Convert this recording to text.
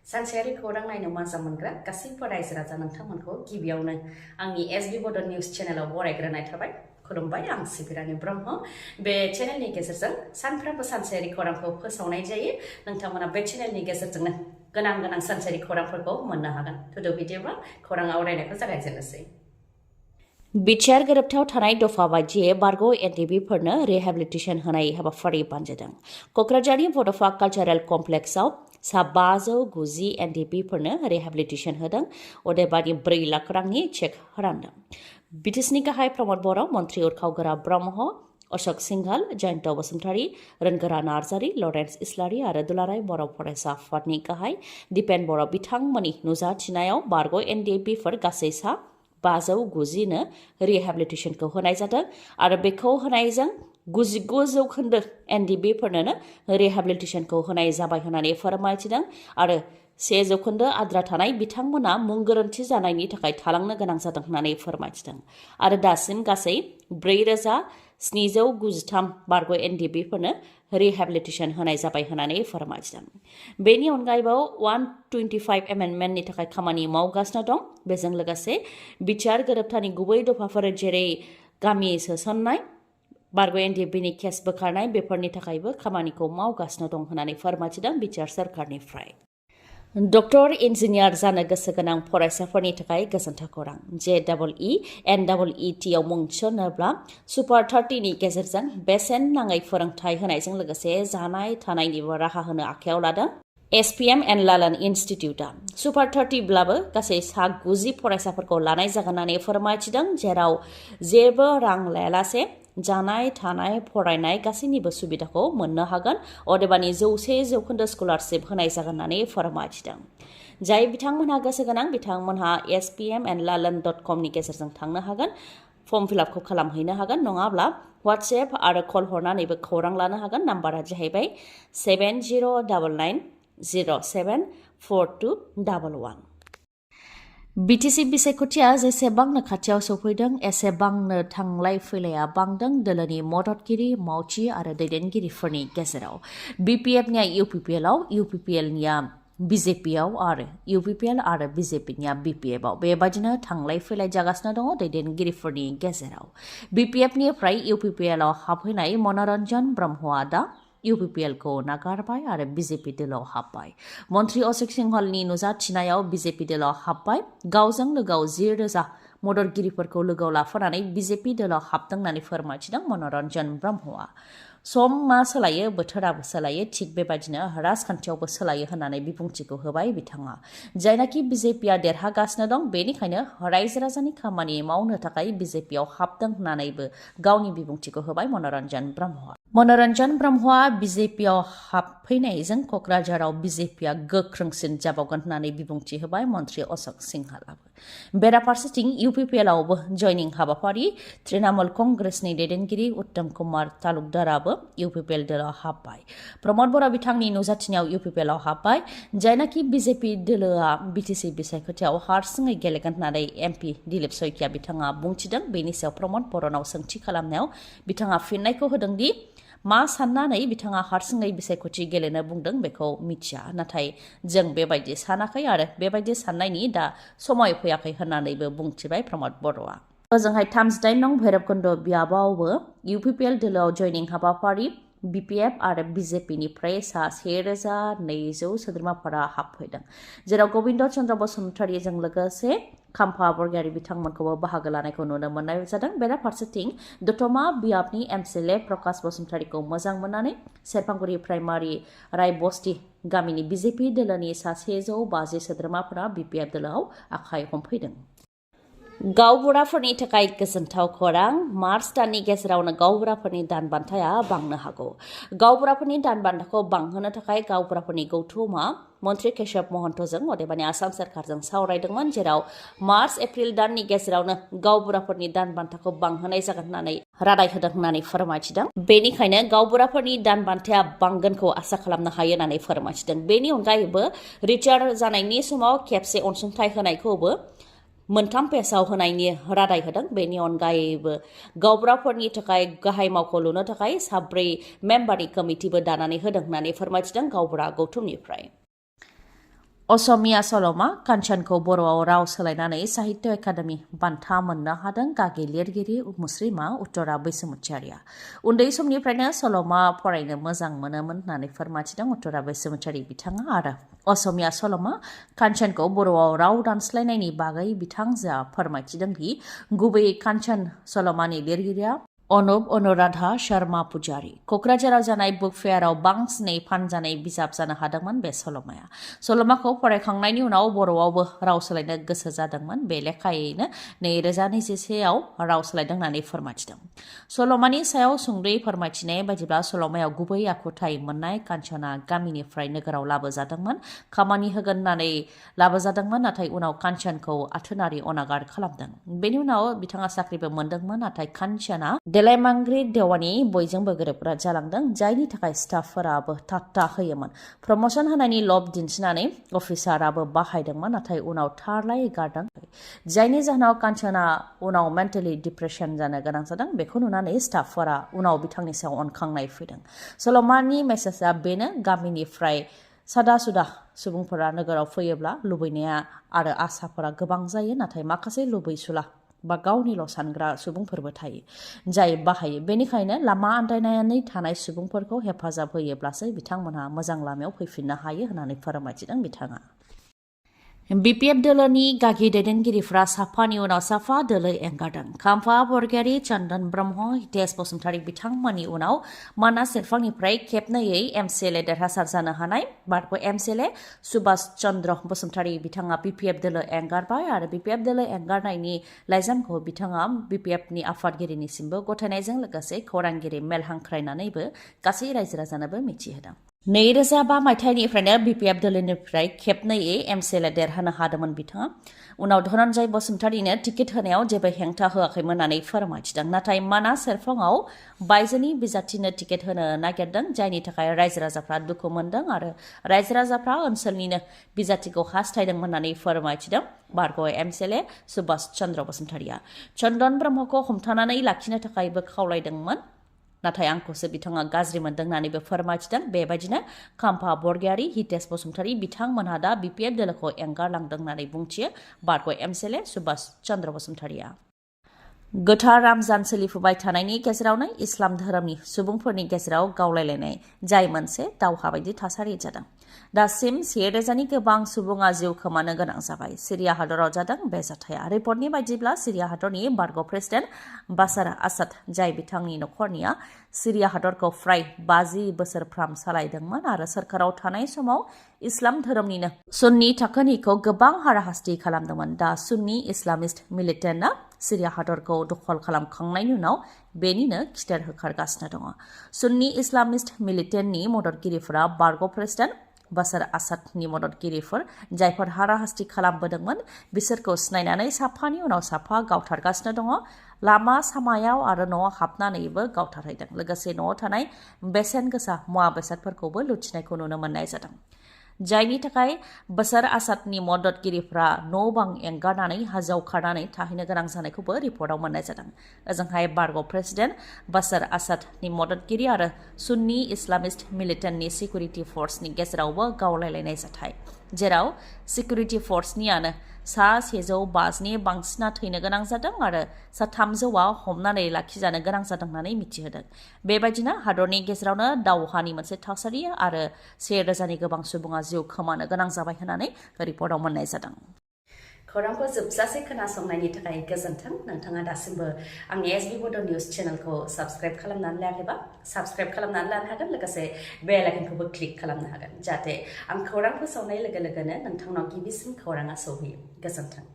सानसेयारि खौरां नायनो मोजां मोनग्रा गासैबो रायजो राजा नोंथांमोनखौ गिबियावनो आंनि एसबी बड निउज चेनेलाव बरायग्रोनाय थाबाय। खुलुमबाय, आं सिबि रानि ब्रह्म। बे चेनेलनि गेजेरजों सानफ्रोमबो सानसेयारि खौरांखौ फोसावनाय जायो। नोंथांमोना बे चेनेलनि गेजेरजोंनो गोनां सानसेयारि खौरांफोरखौ मोननो हागोन। थुदो बिदिब्ला खौरां आवरायनायखौ जागायजेननोसै। बिटिआर गोरोबथायाव थानाय दफा बायदियै बारग' एनडिबिफोरनो रिहेबिलिटेसन होनाय हाबाफारि बानजायदों। क'क्राझारनि बड'फा कालचारेल कमप्लेक्सआव सा 590 एनडिबिफोरनो रिहेबिलिटेसन होदों। अदेबानि 4 लाख रांनि चेक रानदों। बिटिसिनि गाहाय प्रमद बर', मन्त्रि उरखावगोरा ब्रह्म, अशोक सिंघाल, जयन्त बसुमतारी, रोनगोरा नार्जारी, लरेन्स इस्लारी आरो दुलाराय बर' फरायसा आफादनि गाहाय दिपेन बर' बिथांमोननि नुजाथिनायाव बारग' एनडिबिफोर गासै सा 590 नो रिहेबिलिटेसनखौ होनाय जादों आरो बेखौ होनायजों 99% एनडिबिफोरनो रिहेबिलिटेसनखौ होनाय जाबाय होननानै फोरमायथिदों आरो 1% आद्रा थानाय बिथांमोना मुं गोरोन्थि जानायनि थाखाय थालांनो गोनां जादों होननानै फोरमायथिदों आरो दासिम गासै 4,793 बारग' एनडिबिफोरनो रिहेबिलिटेसन होनाय जाबाय होननानै फोरमायथिदों। बेनि अनगायैबो 125 एमेन्डमेन्टनि थाखाय खामानि मावगासिनो दं। बेजों लोगोसे बिटिआर गोरोबथानि गुबै दफाफोर जेरै गामि सोसननाय, बारग' एनडिबिनि केस बोखारनाय बेफोरनि थाखायबो खामानिखौ मावगासिनो दं होननानै फोरमायथिदों बिटिआर सरकारनिफ्राय। डक्टर इन्जिनियार जानो गोसो गोनां फरायसाफोरनि थाखाय गोजोनथाव खौरां। JEE NEET आव मुं थिसनोब्ला सुपार 30 नि गेजेरजों बेसेन नाङै फोरोंथाय होनायजों लोगोसे जानाय थानायनिबो राहा होनो आखायाव लादों SPM एन्ड लालन इन्स्टिटिउटआ। सुपार 30 ब्लाबो गासै सा 90 फरायसाफोरखौ लानाय जागोन होननानै फोरमायथिदों, जेराव जेबो रां लायालासे जानाय थानाय फरायनाय गासैनिबो सुबिदाखौ मोननो हागोन। अदेबानि 100% स्कलारशिप होनाय जागोन होननानै फोरमायथिदों। जाय बिथांमोनहा गोसो गोनां बिथांमोनहा spmandlalan.com नि गेजेरजों थांनो हागोन, फर्म फिलआपखौ खालामहैनो हागोन, नङाब्ला WhatsApp आरो कल हरनानैबो खौरां लानो हागोन। नाम्बारा जाहैबाय 7099074211। बिटिसि बिसायख'थिया जेसेबांनो खाथियाव सौफैदों एसेबांनो थांलाय फैलाया बांदों दोलोनि मददगिरि, मावथि आरो दैदेनगिरिफोरनि गेजेराव। BPFनिया UPPLआव, UPPLनिया BJPआव आरो UPPL आरो BJPनिया BPFआव बेबायदिनो थांलाय फैलाय जागासिनो दङ दैदेनगिरिफोरनि गेजेराव। BPFनिफ्राय UPPLआव हाबफैनाय मनरन्जन ब्रह्मआ दा UPPLखौ नागारबाय आरो BJP दोलोआव हाबबाय। मन्त्रि अशोक सिंघालनि नुजाथिनायाव BJP दोलोआव हाबबाय। गावजों लोगोआव 10,000 मददगिरिफोरखौ लोगोआव लाफानानै BJP दोलोआव हाबदों होननानै फोरमायथिदों मनरन्जन ब्रह्मआ। समा सोलायो, बोथोराबो सोलायो, थिग बेबायदिनो राजखान्थियावबो सोलायो होननानै बिबुंथिखौ होबाय बिथाङा। जायनाखि BJPआ देरहागासिनो दं, बेनिखायनो रायजो राजानि खामानि मावनो थाखाय BJPआव हाबदों होननानैबो गावनि बिबुंथिखौ होबाय मनरन्जन ब्रह्मआ। मनरन्जन ब्रह्मआ BJPआव हाबफैनायजों क'क्राझाराव BJPआ गोख्रोंसिन जाबावगोन होननानै बिबुंथि होबाय मन्त्रि अशोक सिंघालाबो। बेराफारसेथिं UPPLआवबो जयनिं हाबाफारि तृणमूल कंग्रेसनि दैदेनगिरि उत्तम कुमार तालुकदाराबो UPPL दोलोआव हाबबाय। प्रमद बर' बिथांनि नुजाथिनायाव UPPLआव हाबबाय। जायनाखि BJP दोलोआ बिटिसि बिसायख'थियाव हारसिङै गेलेगोन होननानै MP दिलीप सयकिया बिथाङा बुंथिदों। बेनि सायाव प्रमद बर'नाव सोंथि खालामनायाव बिथाङा फिननायखौ होदोंदि मा साननानै बिथाङा हारसिङै बिसायख'थि गेलेनो बुंदों बेखौ मिथिया, नाथाय जों बेबायदि सानाखै आरो बेबायदि साननायनि दा समय फैयाखै होननानैबो बुंथिबाय प्रमद बर'आ। ओजोंहाय 38 नं भैरबकुन्द बियाबावबो UPPL दोलोआव जयनिं हाबाफारि BPF आरो BJPनिफ्राय सा 1,200 सोद्रोमाफोरा हाबफैदों, जेराव गबिन्द चन्द्र बसुमतारीजों लोगोसे खाम्फा बरगयारी बिथांमोनखौबो बाहागो लानायखौ नुनो मोननाय जादों। बेराफारसेथिं दतमा बियाबनि MCLA प्रकाश बसुमतारीखौ मोजां मोननानै सेरफांगुरि प्राइमारि रायबस्ति गामिनि BJP दोलोनि सा 150 सोद्रोमाफोरा BPF दोलोआव आखाइ हमफैदों। गावबुराफोरनि थाखाय गोजोनथाव खौरां। मार्च दाननि गेजेरावनो गावबुराफोरनि दान बान्थाया बांनो हागौ। गावबुराफोरनि दान बान्थाखौ बांहोनो थाखाय गावबुराफोरनि गौथुमा मन्त्रि केशव महन्तजों अदेबानि आसाम सोरखारजों सावरायदोंमोन, जेराव मार्च एप्रिल दाननि गेजेरावनो गावबुराफोरनि दान बान्थाखौ बांहोनाय जागोन होननानै रादाय होदों होननानै फोरमायथिदों। बेनिखायनो गावबुराफोरनि दान बान्थाया बांगोनखौ आसा खालामनो हायो होननानै फोरमायथिदों। बेनि अनगायैबो रिटायार जानायनि समाव खेबसे अनसुंथाइ होनायखौबो 3 पेजआव होनायनि रादाय होदों। बेनि अनगायैबो गावबुराफोरनि थाखाय गाहाय मावख' लुनो थाखाय 4 मेम्बारनि कमिटिबो दानानै होदों होननानै फोरमायथिदों गावबुरा गौथुमनिफ्राय। असमिया सल'मा कान्चनखौ बर'आव राव सोलायनानै साहित्य एकाडेमि बान्था मोननो हादों गागि लिरगिरि मुस्रिमा उत्तरा बैसोमुतियारिया। उन्दै समनिफ्रायनो सल'मा फरायनो मोजां मोनोमोन होननानै फोरमायथिदों उत्तरा बैसोमुतियारि बिथाङा आरो असमिया सल'मा कान्चनखौ बर'आव राव दानस्लायनायनि बागै बिथांजोआ फोरमायथिदों दि गुबैयै कान्चन सल'मानि लिरगिरिया अनुप अनुराधा शर्मा पुजारी। क'क्राझाराव जानाय बुक फेयाराव बांसिनै फानजानाय बिजाब जानो हादोंमोन बे सल'माया। सल'माखौ फरायखांनायनि उनाव बर'आवबो राव सोलायनो गोसो जादोंमोन। बे लेखायैनो 2021आव राव सोलायदों होननानै फोरमायथिदों। सल'मानि सायाव सुंद'यै फोरमायथिनाय बायदिब्ला सल'मायाव गुबै आखुथाय मोननाय कान्चना गामिनिफ्राय नोगोराव लाबोजादोंमोन। खामानि होगोन होननानै लाबोजादोंमोन नाथाय उनाव कान्चनखौ आथोनारि अनागार खालामदों। बेनि उनाव बिथाङा साख्रिबो मोनदोंमोन नाथाय कान्चना देलायमांग्रि देवानि बयजोंबो गोरोबग्रा जालांदों जायनि थाखाय स्टाफफोराबो थाट्टा होयोमोन। प्रमोशन होनायनि लब दिन्थिनानै अफिसाराबो बाहायदोंमोन नाथाय उनाव थारलाय गारदों जायनि जाहोनाव कान्चना उनाव मेन्टेलि डिप्रेसन जानो गोनां जादों। बेखौ नुनानै स्टाफफोरा उनाव बिथांनि सायाव अनखांनाय फैदों। सल'मानि मेसेजआ बेनो गामिनिफ्राय सादा सुदा सुबुंफोरा नोगोराव फैयोब्ला लुबैनाया आरो आसाफोरा गोबां जायो नाथाय माखासे लुबैसुला बा गावनिल' सानग्रा सुबुंफोरबो थायो जाय बाहायो। बेनिखायनो लामा आन्दायनानै थानाय सुबुंफोरखौ हेफाजाब होयोब्लासो बिथांमोनहा मोजां लामायाव फैफिननो हायो होननानै फोरमायथिदों बिथाङा। BPF दोलोनि गागि दैदेनगिरिफ्रा साफानि उनाव साफा दोलो एंगारदों। खाम्फा बरगयारी चन्दन ब्रह्म हितेश बसुमतारी बिथांमोननि उनाव मानास सेरफांनिफ्राय खेबनैयै MCLA देरहासार जानो हानाय बारग' MCLA सुभाष चन्द्र बसुमतारी बिथाङा BPF दोलो एंगारबाय आरो BPF दोलो एंगारनायनि लाइजामखौ बिथाङा BPFनि आफादगिरिनिसिमबो गथायनायजों लोगोसे खौरांगिरि मेल हांख्रायनानैबो गासै रायजो राजानोबो मिथिहोदों। 2005 मायथाइनिफ्रायनो BPF दोलोनिफ्राय खेबनैयै MCLA देरहानो हादोंमोन बिथाङा। उनाव धनन्जय बसुमतारीनो टिकेट होनायाव जेबो हेंथा होआखैमोन होननानै फोरमायथिदों। नाथाय मानास सेरफाङाव बायजोनि बिजाथिनो टिकेट होनो नागिरदों जायनि थाखाय रायजो राजाफ्रा दुखु मोनदों आरो रायजो राजाफ्रा ओनसोलनिनो बिजाथिखौ हास्थायदोंमोन होननानै फोरमायथिदों बारग' MCLA सुभाष चन्द्र बसुमतारीया। चन्दन ब्रह्मखौ हमथानानै लाखिनो थाखायबो खावलायदोंमोन नाथाय आंखौसो बिथाङा गाज्रि मोनदों होननानैबो फोरमायथिदों। बेबायदिनो खाम्फा बरगयारी हितेश बसुमतारी बिथांमोनहा दा BPF दोलोखौ एंगारलांदों होननानै बुंथियो बारग' MCLA सुभाष चन्द्र बसुमतारीया। गोथार रामजान सोलिफुबाय थानायनि गेजेरावनो इस्लाम धोरोमनि सुबुंफोरनि गेजेराव गावलायलायनाय जाय मोनसे दावहा बायदि थासारि जादों। दासिम 1000नि गोबां सुबुङा जिउ खोमानो गोनां जाबाय। सिरिया हादराव जादों बे जाथाया। रिपर्टनि बायदिब्ला सिरिया हादरनि बारग' प्रेसिडेन्ट बाशार आसाद जाय बिथांनि नखरनिया सिरिया हादरखौ फ्राय 50 बोसोरफ्राम सालायदोंमोन आरो सोरखाराव थानाय समाव इस्लाम धोरोमनिनो सुन्नी थाखोनिखौ गोबां हाराहास्ति खालामदोंमोन। दा सुन्नी इस्लामिस्ट मिलिटेन्टआ सिरिया हादरखौ दखल खालामखांनायनि उनाव बेनिनो खिथेर होखारगासिनो दङ। सुन्नी इस्लामिस्ट मिलिटेन्टनि मददगिरिफोरा बारग' प्रेसिडेन्ट बाशार आसादनि मददगिरिफोर जायफोर हाराहास्ति खालामबोदोंमोन बिसोरखौ सिनायनानै साफानि उनाव साफा गावथारगासिनो दङ। लामा सामायाव आरो न'आव हाबनानैबो गावथारहैदों। लोगोसे न'आव थानाय बेसेन गोसा मुवा बेसादफोरखौबो लुथिनायखौ नुनो मोननाय जादों। जायनि थाखाय बाशार आसादनि मददगिरिफ्रा न' बां एंगारनानै हाजोआव खारनानै थाहैनो गोनां जानायखौबो रिपर्टआव मोननाय जादों। ओजोंहाय बारग' प्रेसिडेन्ट बाशार आसादनि मददगिरि आरो सुन्नी इस्लामिस्ट मिलिटेन्टनि सिकिउरिटि फर्सनि गेजेरावबो गावलायलायनाय जाथाय जेराव सिकिउरिटि फर्सनियानो सा 150नि बांसिना थैनो गोनां जादों आरो सा 300आ हमनानै लाखिजानो गोनां जादों होननानै मिथिहोदों। बेबायदिनो हादरनि गेजेरावनो दावहानि मोनसे थासारि आरो 1000नि गोबां सुबुङा जिउ खोमानो गोनां जाबाय होननानै रिपर्टआव मोननाय जादों। खौरांखौ जोबजासे खोनासंनायनि थाखाय गोजोन्थों। नोंथाङा दासिमबो आंनि SB बड' निउस चेनेलखौ साबस्क्राइब खालामनानै लायाखैबा साबस्क्राइब खालामनानै लानो हागोन। लोगोसे बेल आइकनखौबो क्लिक खालामनो हागोन जाहाथे आं खौरां फोसावनाय लोगो लोगोनो नोंथांनाव गिबिसिन खौराङा सौहैयो। गोजोन्थों।